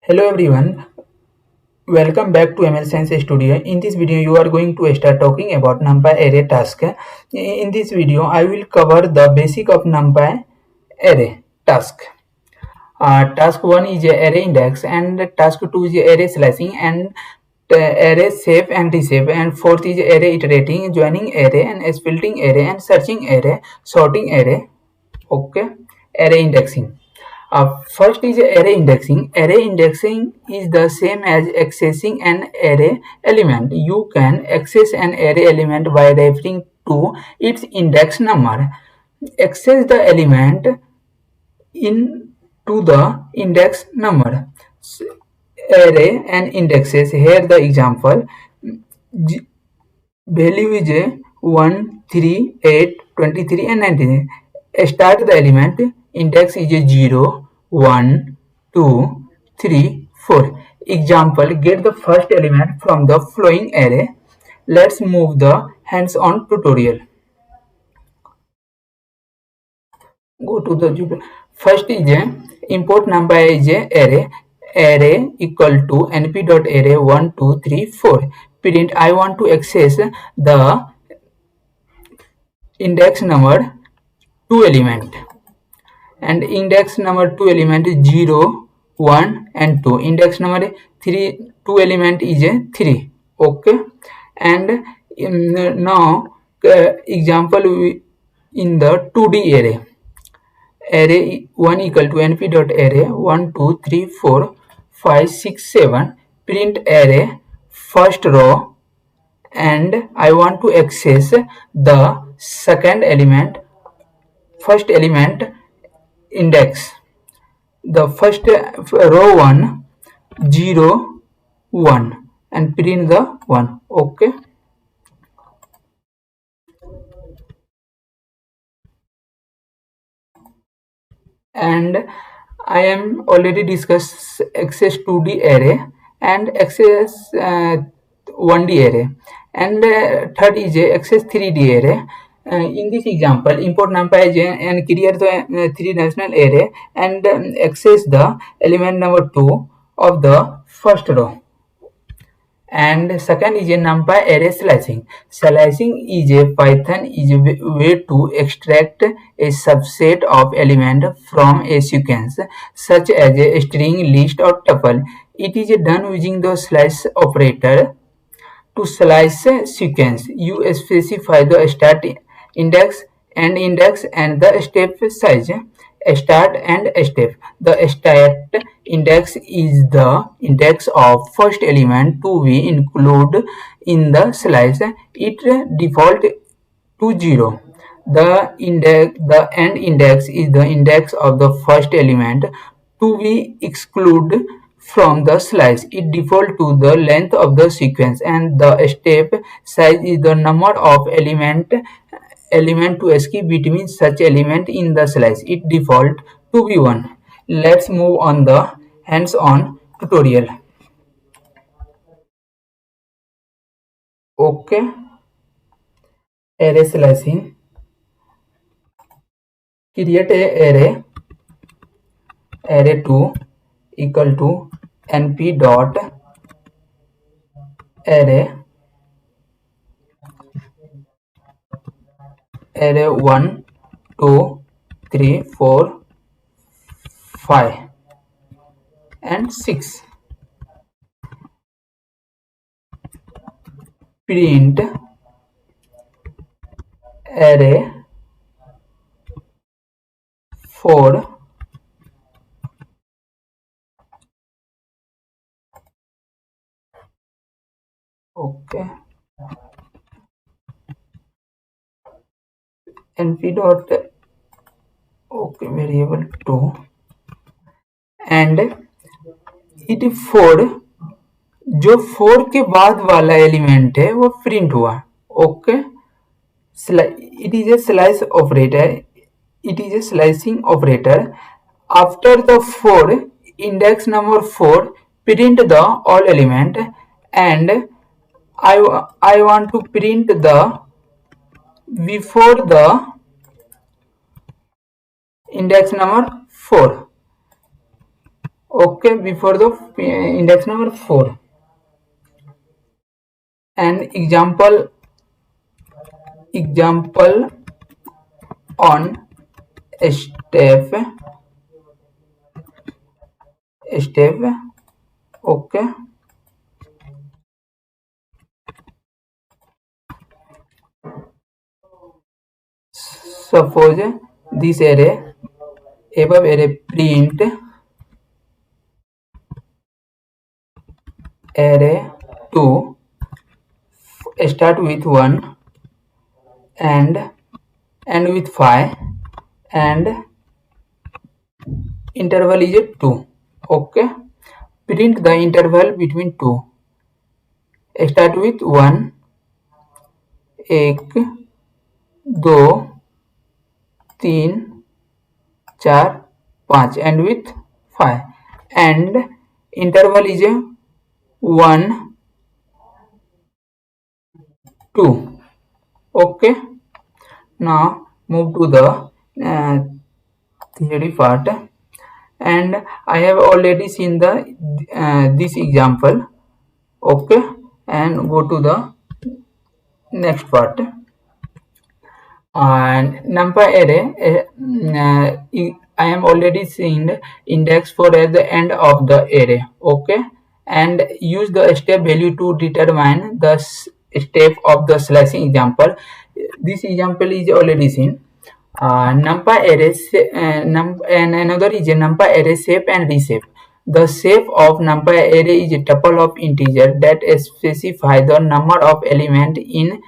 Hello everyone, welcome back to ML Science Studio. In this video, you are going to start talking about NumPy array task. In this video, I will cover the basic of NumPy array task. Task 1 is array index and task 2 is array slicing and array shape and reshape, and fourth is array iterating, joining array and splitting array and searching array, sorting array. Okay, array indexing. First is array indexing. Array indexing is the same as accessing an array element. You can access an array element by referring to its index number. Access the element into the index number. Array and indexes. Here the example. Value is 1, 3, 8, 23 and 19. Start the element. Index is 0, 1, 2, 3, 4. Example, get the first element from the following array. Let's move the hands-on tutorial. Go to the first is import number is array. Array equal to np.array 1, 2, 3, 4. Print I want to access the index number 2 element, and index number 2 element is 0, 1 and 2. Index number 3 2 element is 3. Okay, and now example in the 2D array 1 equal to np.array 1, 2, 3, 4, 5, 6, 7. Print array first row, and I want to access the second element, first element index. The first row 1, 0, 1, and print the 1. Okay, and I am already discussed access 2D array and access 1D array, and third is access 3D array. In this example, import numpy and create the three-dimensional array and access the element number 2 of the first row. And second is a numpy array slicing. Slicing is a Python is a way to extract a subset of element from a sequence, such as a string, list, or tuple. It is done using the slice operator. To slice a sequence, you specify the start index, end index, and the step size. Start and step. The start index is the index of first element to be included in the slice. It default to 0. The end index is the index of the first element to be excluded from the slice. It default to the length of the sequence, and the step size is the number of element to skip between such element in the slice. It default to be 1. Let's move on the hands-on tutorial. Okay, array slicing. Create a array 2 equal to np dot array 1, 2, 3, 4, 5 and 6. Print array 4 okay np dot okay variable 2, and it 4 जो 4 के बाद वाला element है वो print हुआ. Okay, it is a slice operator. It is a slicing operator. After the 4, index number 4, print the all element, and I want to print the before the index number 4. Okay, before the index number 4. An example on step. Okay, suppose this array, above array print array 2 start with 1 and end with 5 and interval is a 2. Okay, print the interval between 2. Start with 1, 1 2 3 4 5 and with 5 and interval is a 1 2. Okay, now move to the theory part, and I have already seen the this example. Okay, and go to the next part. And NumPy array, I am already seeing index 4 at the end of the array. Okay, and use the step value to determine the step of the slashing example. This example is already seen. NumPy array and another is a NumPy array shape and reshape. The shape of NumPy array is a tuple of integer that specify the number of elements in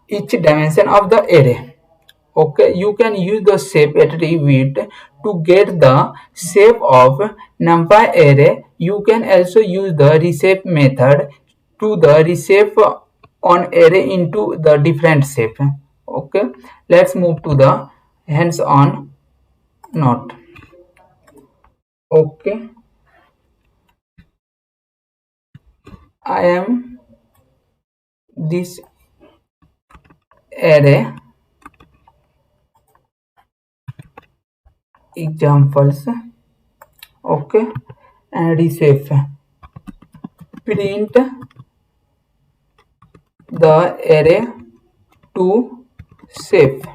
each dimension of the array. Okay, you can use the shape attribute to get the shape of NumPy array. You can also use the reshape method to the reshape on array into the different shape. Okay, let's move to the hands-on note. Okay, I am this array examples. Okay, and reshape. Print the array to shape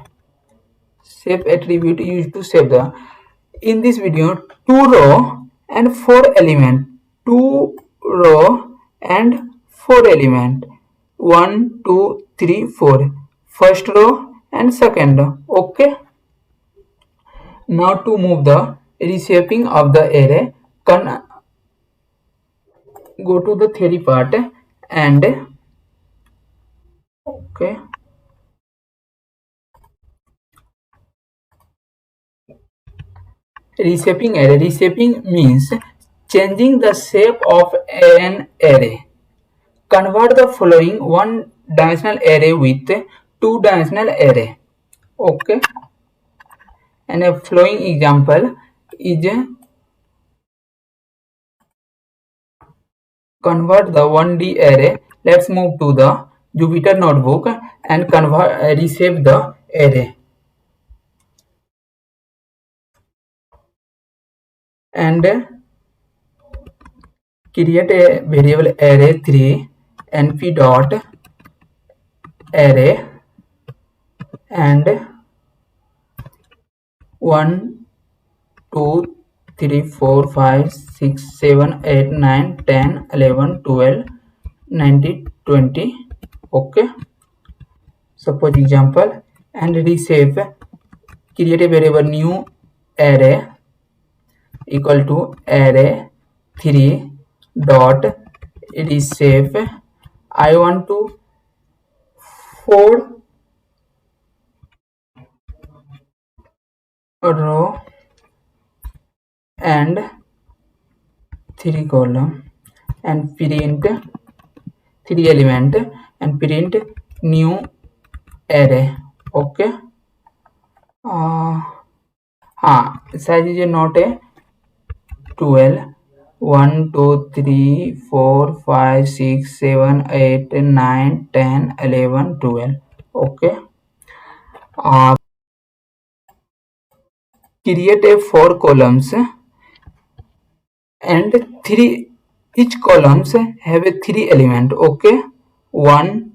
attribute used to shape the. In this video, 2 row and 4 element, 2 row and 4 element, 1 2 3 4, first row and second row. Okay, now to move the reshaping of the array, go to the theory part and okay, reshaping array. Reshaping means changing the shape of an array. Convert the following one-dimensional array with two-dimensional array. Okay, and a following example is convert the 1D array. Let's move to the Jupyter notebook and reshape the array and create a variable array3 np dot array and 1 2 3 4 5 6 7 8 9 10 11 12 19 20. Okay, suppose example and reshape. Create a variable new array equal to array3 dot reshape. I want to 4 row and 3 column and print 3 element and print new array. Okay, size is not a 12, 1 2 3 4 5 6 7 8 9 10 11 12. Okay, create a 4 columns and each columns have a 3 element. Okay, 1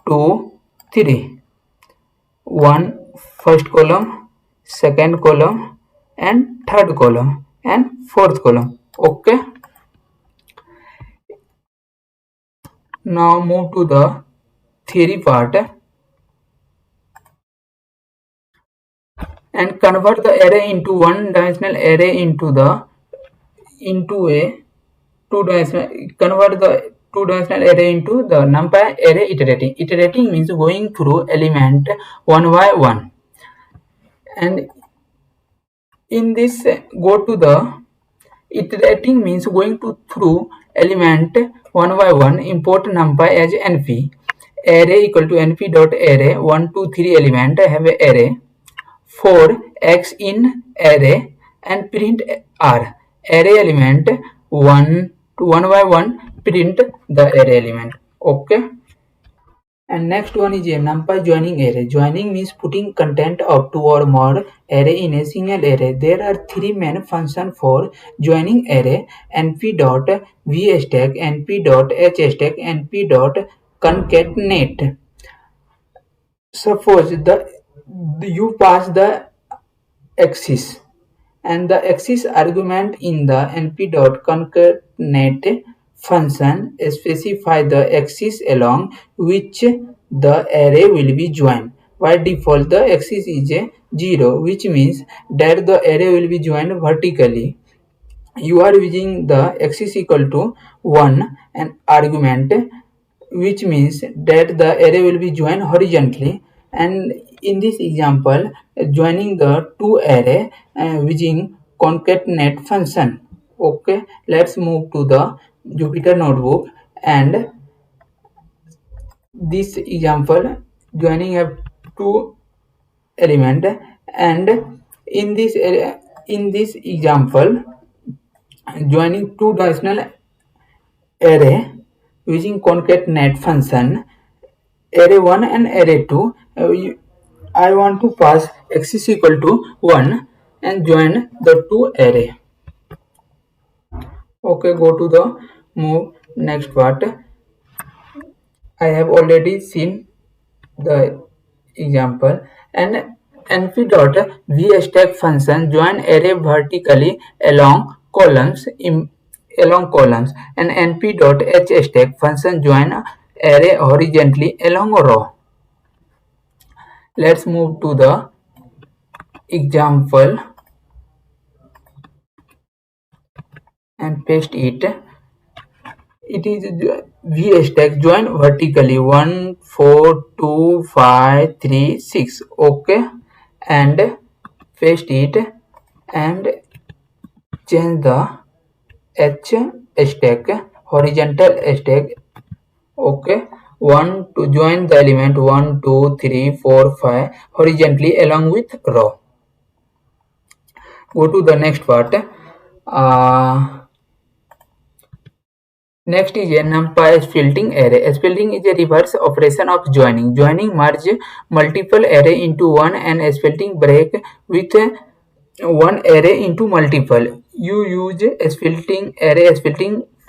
2 3. One first column, second column, and third column, and fourth column. Okay, now move to the theory part and convert the array into one dimensional array into a two-dimensional. Convert the two-dimensional array into the NumPy array iterating. Iterating means going through element one by one, and in this go to the iterating means going through element one by one. Import NumPy as np. Array equal to np dot array 1 2 3 element have a array for x in array and print r. Array element 1 to 1 by 1 print the array element. Okay, and next one is a NumPy joining array. Joining means putting content of two or more array in a single array. There are three main functions for joining array: np.vstack, np.hstack, np.concatenate. Suppose you pass the axis and the axis argument in the np.concatenate function specify the axis along which the array will be joined. By default, the axis is a 0, which means that the array will be joined vertically. You are using the axis equal to 1 an argument, which means that the array will be joined horizontally. And in this example, joining the two array using concatenate function. Okay, let's move to the Jupyter notebook, and this example joining have two element, and in this example joining two dimensional array using concatenate function array 1 and array 2. I want to pass axis equal to 1 and join the two array. Okay, go to the move next part. I have already seen the example. And np.vstack function join array vertically along columns and np.hstack function join array horizontally along row. Let's move to the example and paste it. It is vstack join vertically 1 4 2 5 3 6. Okay, and paste it and change the h stack horizontal stack. Okay, 1 to join the element 1 2 3 4 5 horizontally along with row. Go to the next part. Next is a NumPy splitting array. Splitting is a reverse operation of joining. Joining merge multiple array into one, and splitting break with one array into multiple. You use splitting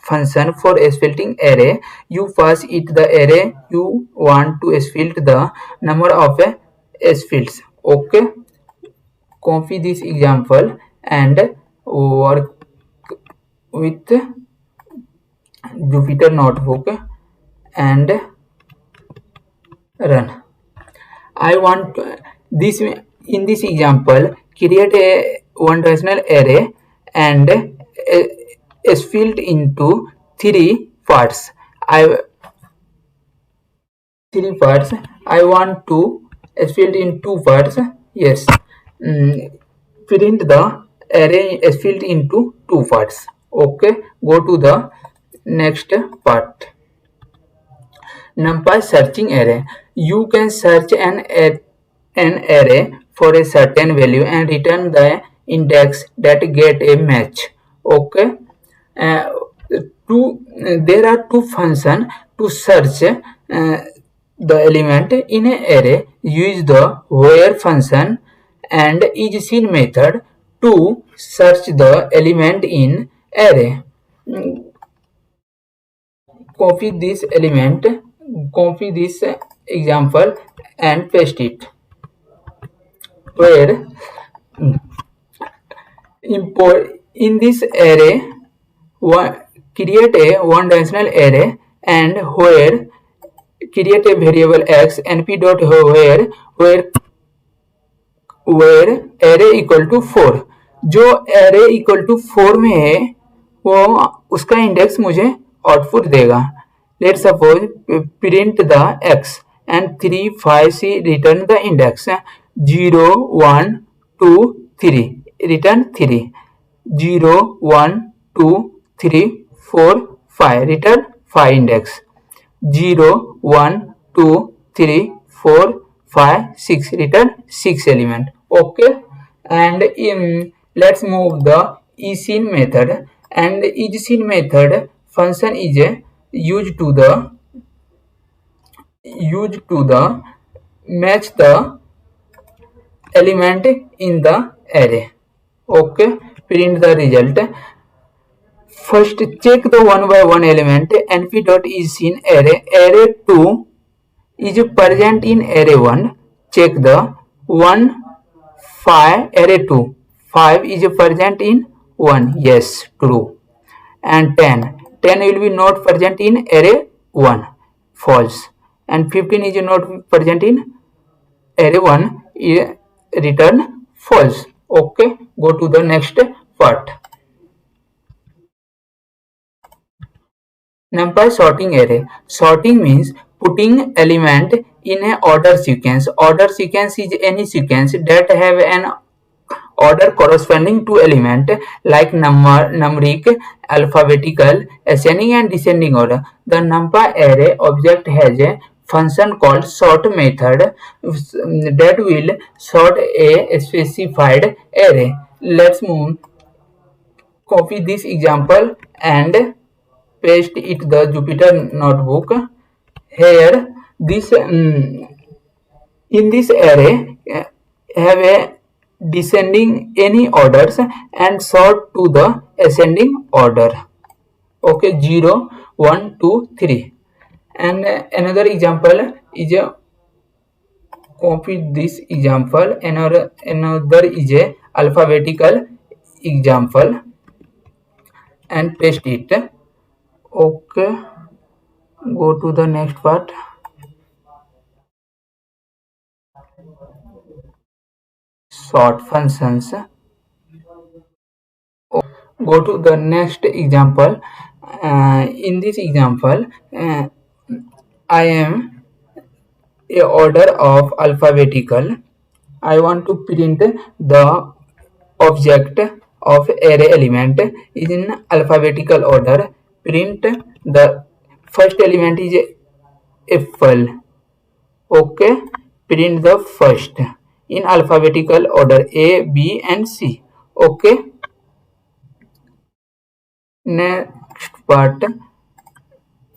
function for splitting array. You pass it the array you want to split the number of splits. Okay, copy this example and work with Jupyter notebook and run. I want this in this example create a one-dimensional array and split into three parts. I want to split in two parts. Yes, print the array split into two parts. Okay, go to the next part. NumPy searching array. You can search an array for a certain value and return the index that get a match. Okay, uh, there are two functions to search the element in an array. Use the where function and isSeen method to search the element in array. copy this element, copy this example and paste it. Where import in this array, create a one-dimensional array, and where create a variable x np dot where array equal to 4। जो array equal to 4 में है वो उसका index मुझे output देगा। Let suppose print the x and 3 5 c return the index 0 1 2 3 return 3 0 1 2 3 4 5 return 5 index 0 1 2 3 4 5 6 return 6 element. Okay, and let's move the eScene method, and eScene method function is used to match the element in the array. Okay, print the result. First check the one by one element np.eScene array 2 is present in array 1. Check the 1 5 array 2 5 is present in 1. Yes, true. And 10 will be not present in array 1. False. And 15 is not present in array 1. Return false. Okay, go to the next part. NumPy sorting array. Sorting means putting element in a order sequence. Order sequence is any sequence that have an order corresponding to element like numeric, alphabetical, ascending and descending order. The NumPy array object has a function called sort method that will sort a specified array. Let's copy this example and paste it the Jupyter notebook. Here this in this array have a descending any orders and sort to the ascending order. Okay, 0 1 2 3. And another example is a copy this example. Another is a alphabetical example and paste it. Okay, go to the next part. Sort functions. Go to the next example. In this example, I am a order of alphabetical. I want to print the object of array element is in alphabetical order. Print the first element is apple. Okay, print the first in alphabetical order A, B and C. Okay, next part.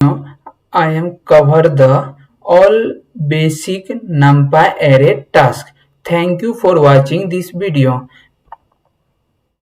Now I am cover the all basic NumPy array task. Thank you for watching this video.